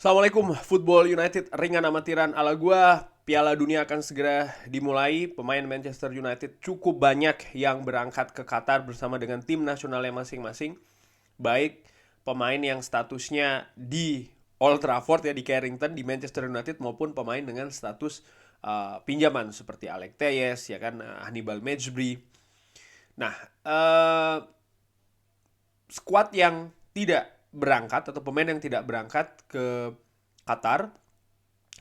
Assalamualaikum, Football United ringan amatiran ala gua. Piala Dunia akan segera dimulai. Pemain Manchester United cukup banyak yang berangkat ke Qatar bersama dengan tim nasionalnya masing-masing. Baik pemain yang statusnya di Old Trafford ya, di Carrington di Manchester United, maupun pemain dengan status pinjaman seperti Alex Telles ya kan, Hannibal Mejbri. Nah, squad yang tidak berangkat atau pemain yang tidak berangkat ke Qatar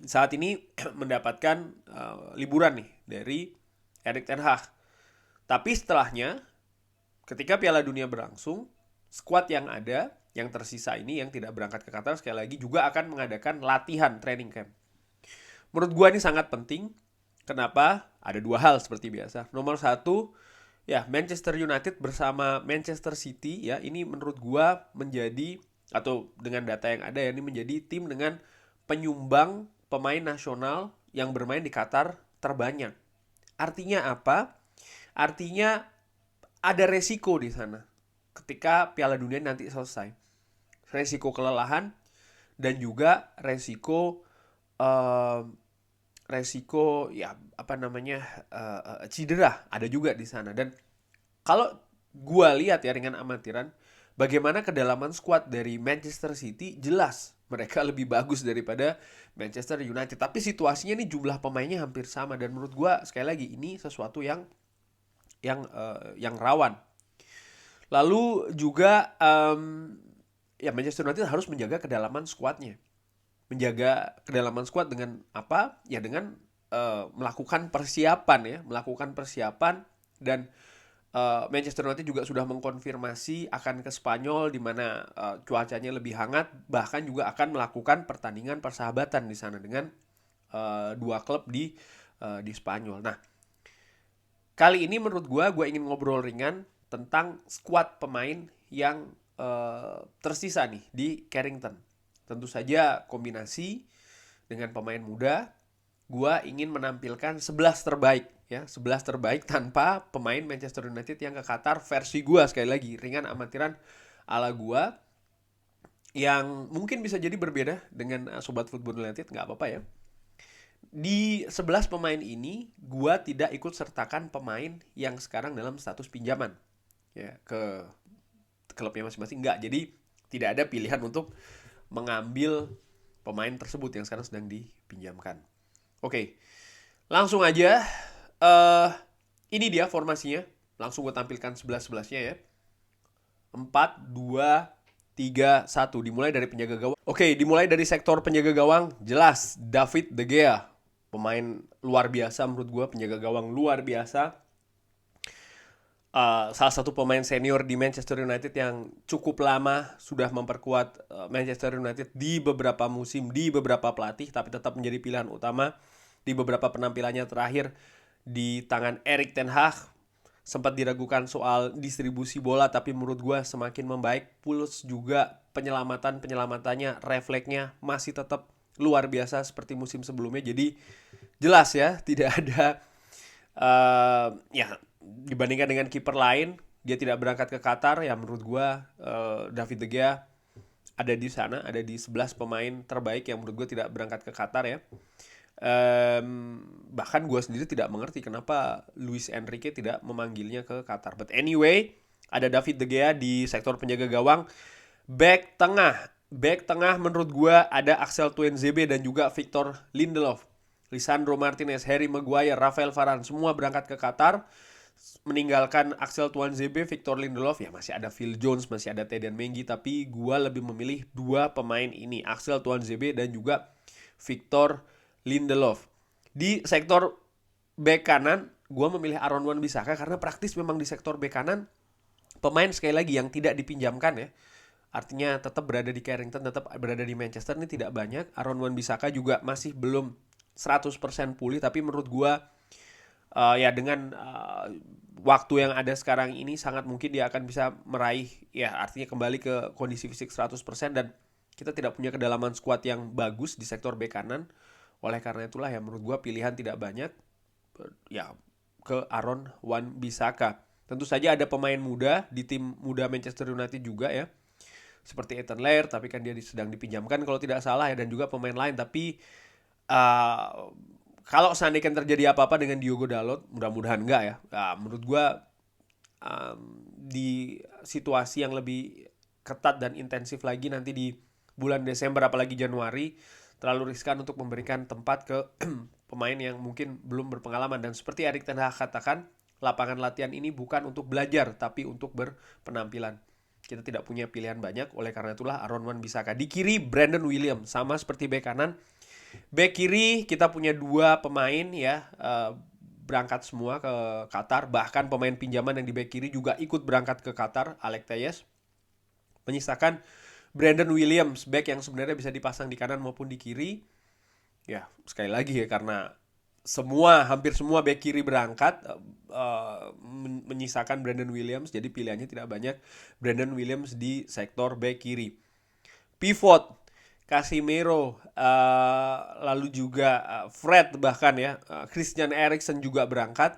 saat ini mendapatkan liburan nih dari Erik ten Hag. Tapi setelahnya, ketika Piala Dunia berlangsung, skuad yang ada, yang tersisa ini yang tidak berangkat ke Qatar sekali lagi juga akan mengadakan latihan training camp. Menurut gua ini sangat penting. Kenapa? Ada dua hal seperti biasa. Nomor satu, ya Manchester United bersama Manchester City ya, ini menurut gua menjadi, atau dengan data yang ada ya, ini menjadi tim dengan penyumbang pemain nasional yang bermain di Qatar terbanyak. Artinya apa? Artinya ada resiko di sana ketika Piala Dunia nanti selesai. Resiko kelelahan dan juga eh, resiko ya apa namanya, cedera ada juga di sana. Dan kalau gua lihat ya dengan amatiran, bagaimana kedalaman skuad dari Manchester City, jelas mereka lebih bagus daripada Manchester United. Tapi situasinya nih, jumlah pemainnya hampir sama, dan menurut gua sekali lagi ini sesuatu yang rawan. Lalu juga ya Manchester United harus menjaga kedalaman skuadnya. Menjaga kedalaman skuad dengan apa? Ya dengan melakukan persiapan ya, melakukan persiapan. Dan Manchester United juga sudah mengkonfirmasi akan ke Spanyol di mana cuacanya lebih hangat, bahkan juga akan melakukan pertandingan persahabatan di sana dengan dua klub di Spanyol. Nah, kali ini menurut gue ingin ngobrol ringan tentang skuad pemain yang tersisa nih di Carrington. Tentu saja kombinasi dengan pemain muda. Gua ingin menampilkan 11 terbaik ya, 11 terbaik tanpa pemain Manchester United yang ke Qatar, versi gua sekali lagi, ringan amatiran ala gua, yang mungkin bisa jadi berbeda dengan sobat Football United, nggak apa-apa ya. Di 11 pemain ini gua tidak ikut sertakan pemain yang sekarang dalam status pinjaman ya ke klubnya masing-masing, nggak. Jadi tidak ada pilihan untuk mengambil pemain tersebut yang sekarang sedang dipinjamkan. Oke, langsung aja. eh ini dia formasinya. Langsung gue tampilkan 11-11-nya ya. 4-2-3-1. Dimulai dari penjaga gawang. Oke, dimulai dari sektor penjaga gawang. Jelas, David De Gea. Pemain luar biasa menurut gue. Penjaga gawang luar biasa. Salah satu pemain senior di Manchester United yang cukup lama sudah memperkuat Manchester United di beberapa musim, di beberapa pelatih, tapi tetap menjadi pilihan utama di beberapa penampilannya terakhir di tangan Erik ten Hag. Sempat diragukan soal distribusi bola, tapi menurut gue semakin membaik. Plus juga penyelamatannya, refleksnya masih tetap luar biasa seperti musim sebelumnya. Jadi jelas ya, tidak ada ya dibandingkan dengan kiper lain, dia tidak berangkat ke Qatar. Ya menurut gue David De Gea ada di sana, ada di 11 pemain terbaik yang menurut gue tidak berangkat ke Qatar ya. Bahkan gue sendiri tidak mengerti kenapa Luis Enrique tidak memanggilnya ke Qatar. But anyway, ada David De Gea di sektor penjaga gawang. Back tengah menurut gue ada Axel Tuanzebe dan juga Victor Lindelof. Lisandro Martinez, Harry Maguire, Rafael Varane semua berangkat ke Qatar, meninggalkan Axel Tuanzebe, Victor Lindelof. Ya masih ada Phil Jones, masih ada Teden Mengi, tapi gue lebih memilih dua pemain ini, Axel Tuanzebe dan juga Victor Lindelof. Di sektor bek kanan, gue memilih Aaron Wan-Bissaka karena praktis memang di sektor bek kanan pemain sekali lagi yang tidak dipinjamkan ya. Artinya tetap berada di Carrington, tetap berada di Manchester ini tidak banyak. Aaron Wan-Bissaka juga masih belum 100% pulih, tapi menurut gue ya dengan waktu yang ada sekarang ini sangat mungkin dia akan bisa meraih ya, artinya kembali ke kondisi fisik 100%. Dan kita tidak punya kedalaman skuad yang bagus di sektor bek kanan. Oleh karena itulah ya menurut gue pilihan tidak banyak ya ke Aaron Wan-Bissaka. Tentu saja ada pemain muda di tim muda Manchester United juga ya. seperti Ethan Lair, tapi kan dia sedang dipinjamkan kalau tidak salah ya, dan juga pemain lain. Tapi uh, kalau seandainya terjadi apa-apa dengan Diogo Dalot, mudah-mudahan enggak ya. Menurut gue di situasi yang lebih ketat dan intensif lagi nanti di bulan Desember apalagi Januari, terlalu riskan untuk memberikan tempat ke pemain yang mungkin belum berpengalaman. Dan seperti Erik Ten Hag katakan, lapangan latihan ini bukan untuk belajar tapi untuk berpenampilan. Kita tidak punya pilihan banyak, oleh karena itulah Aaron Wan-Bissaka. Di kiri Brandon Williams, sama seperti bek kanan. Bek kiri kita punya dua pemain ya, berangkat semua ke Qatar. Bahkan pemain pinjaman yang di bek kiri juga ikut berangkat ke Qatar, Alex Telles. Menyisakan Brandon Williams, bek yang sebenarnya bisa dipasang di kanan maupun di kiri. Ya, sekali lagi ya, karena hampir semua bek kiri berangkat, menyisakan Brandon Williams, jadi pilihannya tidak banyak. Brandon Williams di sektor bek kiri. Pivot Casemiro, lalu juga Fred, bahkan ya Christian Eriksen juga berangkat.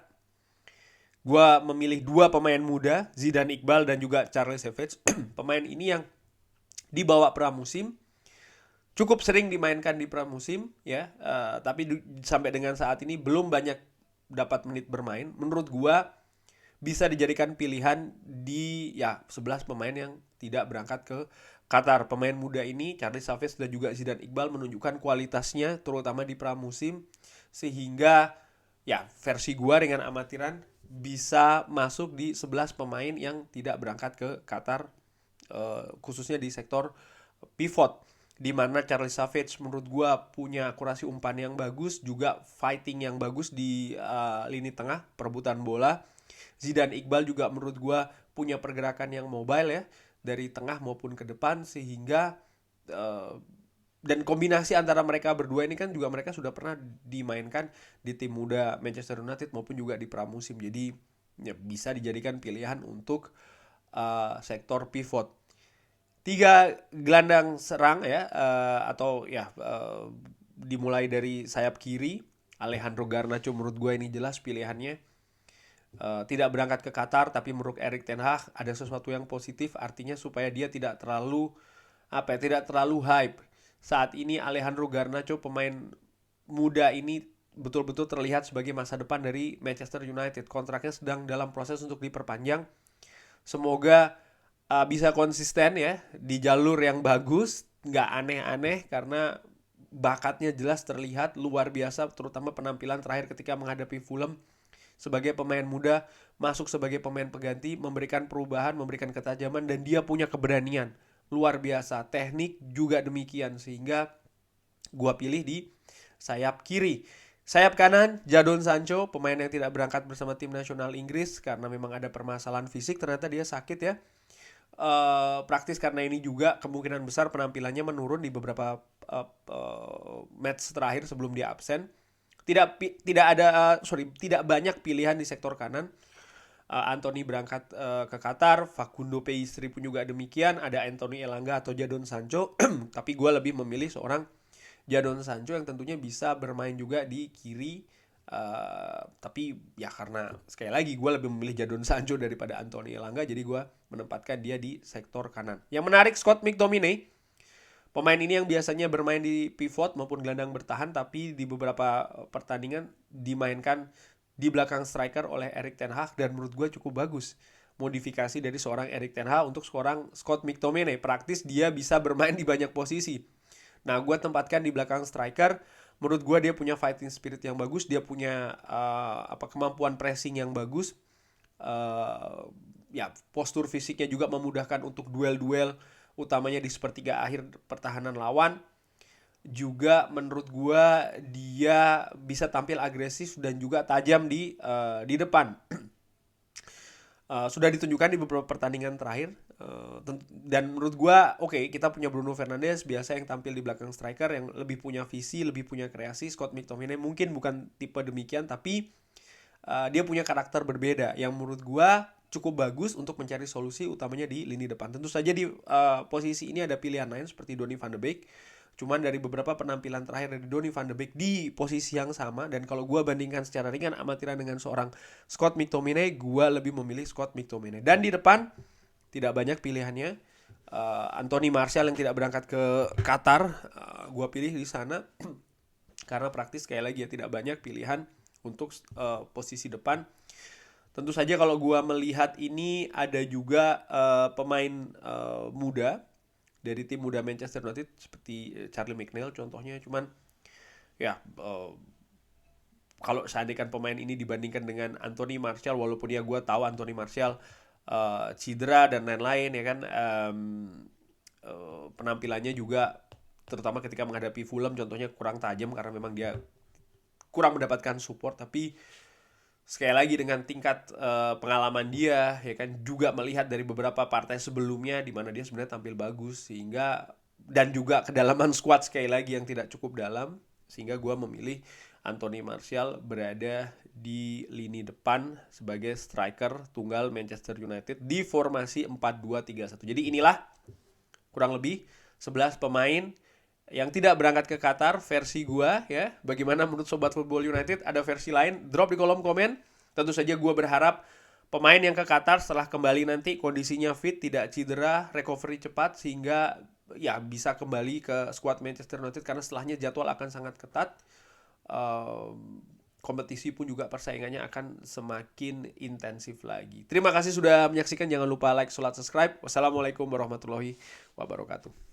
Gua memilih dua pemain muda, Zidane Iqbal dan juga Charles Savage. Pemain ini yang dibawa pramusim, cukup sering dimainkan di pramusim ya, tapi sampai dengan saat ini belum banyak dapat menit bermain. Menurut gua bisa dijadikan pilihan di 11 pemain yang tidak berangkat ke Qatar. Pemain muda ini, Charles Savage dan juga Zidane Iqbal, menunjukkan kualitasnya terutama di pramusim, sehingga ya versi gua dengan amatiran bisa masuk di 11 pemain yang tidak berangkat ke Qatar, khususnya di sektor pivot, di mana Charles Savage menurut gua punya akurasi umpan yang bagus, juga fighting yang bagus di lini tengah, perebutan bola. Zidane Iqbal juga menurut gua punya pergerakan yang mobile ya, dari tengah maupun ke depan, sehingga dan kombinasi antara mereka berdua ini kan juga mereka sudah pernah dimainkan di tim muda Manchester United maupun juga di pramusim. Jadi ya, bisa dijadikan pilihan untuk sektor pivot. 3 gelandang serang ya, atau ya, dimulai dari sayap kiri. Alejandro Garnacho menurut gue ini jelas pilihannya. Tidak berangkat ke Qatar, tapi menurut Erik Ten Hag ada sesuatu yang positif, artinya supaya dia tidak terlalu hype. Saat ini Alejandro Garnacho, pemain muda ini, betul-betul terlihat sebagai masa depan dari Manchester United. Kontraknya sedang dalam proses untuk diperpanjang. Semoga bisa konsisten ya di jalur yang bagus, nggak aneh-aneh, karena bakatnya jelas terlihat luar biasa, terutama penampilan terakhir ketika menghadapi Fulham. Sebagai pemain muda, masuk sebagai pemain pengganti, memberikan perubahan, memberikan ketajaman, dan dia punya keberanian luar biasa. Teknik juga demikian, sehingga gua pilih di sayap kiri. Sayap kanan, Jadon Sancho, pemain yang tidak berangkat bersama tim nasional Inggris karena memang ada permasalahan fisik, ternyata dia sakit ya. Praktis karena ini juga kemungkinan besar penampilannya menurun di beberapa match terakhir sebelum dia absen. Tidak banyak pilihan di sektor kanan. Anthony berangkat ke Qatar, Facundo Pellistri pun juga demikian, ada Anthony Elanga atau Jadon Sancho. Tapi gue lebih memilih seorang Jadon Sancho yang tentunya bisa bermain juga di kiri. Tapi ya karena sekali lagi gue lebih memilih Jadon Sancho daripada Anthony Elanga, jadi gue menempatkan dia di sektor kanan. Yang menarik, Scott McTominay, pemain ini yang biasanya bermain di pivot maupun gelandang bertahan, tapi di beberapa pertandingan dimainkan di belakang striker oleh Erik Ten Hag, dan menurut gue cukup bagus. Modifikasi dari seorang Erik Ten Hag untuk seorang Scott McTominay, praktis dia bisa bermain di banyak posisi. Nah, gue tempatkan di belakang striker. Menurut gue dia punya fighting spirit yang bagus, dia punya kemampuan pressing yang bagus. Ya, postur fisiknya juga memudahkan untuk duel-duel, utamanya di sepertiga akhir pertahanan lawan. Juga menurut gue dia bisa tampil agresif dan juga tajam di depan. Sudah ditunjukkan di beberapa pertandingan terakhir. Dan menurut gue kita punya Bruno Fernandes biasa yang tampil di belakang striker, yang lebih punya visi, lebih punya kreasi. Scott McTominay mungkin bukan tipe demikian, tapi dia punya karakter berbeda yang menurut gue cukup bagus untuk mencari solusi, utamanya di lini depan. Tentu saja di posisi ini ada pilihan lain seperti Donny van de Beek. Cuman dari beberapa penampilan terakhir dari Donny van de Beek di posisi yang sama, dan kalau gue bandingkan secara ringan amatiran dengan seorang Scott McTominay, gue lebih memilih Scott McTominay. Dan di depan tidak banyak pilihannya. Anthony Martial yang tidak berangkat ke Qatar, gue pilih di sana karena praktis sekali lagi ya, tidak banyak pilihan untuk posisi depan. Tentu saja kalau gue melihat ini ada juga pemain muda dari tim muda Manchester United seperti Charlie McNeil contohnya, cuman ya kalau seandainya pemain ini dibandingkan dengan Anthony Martial, walaupun ya gue tahu Anthony Martial cedera dan lain-lain ya kan, penampilannya juga terutama ketika menghadapi Fulham contohnya kurang tajam karena memang dia kurang mendapatkan support. Tapi sekali lagi dengan tingkat pengalaman dia ya kan, juga melihat dari beberapa partai sebelumnya di mana dia sebenarnya tampil bagus, sehingga dan juga kedalaman squad sekali lagi yang tidak cukup dalam, sehingga gue memilih Anthony Martial berada di lini depan sebagai striker tunggal Manchester United di formasi 4-2-3-1. Jadi inilah kurang lebih 11 pemain yang tidak berangkat ke Qatar versi gua ya. Bagaimana menurut Sobat Football United? Ada versi lain? Drop di kolom komen. Tentu saja gua berharap pemain yang ke Qatar setelah kembali nanti kondisinya fit, tidak cedera, recovery cepat sehingga ya bisa kembali ke skuad Manchester United, karena setelahnya jadwal akan sangat ketat. Kompetisi pun juga persaingannya akan semakin intensif lagi. Terima kasih sudah menyaksikan. Jangan lupa like, subscribe. Wassalamualaikum warahmatullahi wabarakatuh.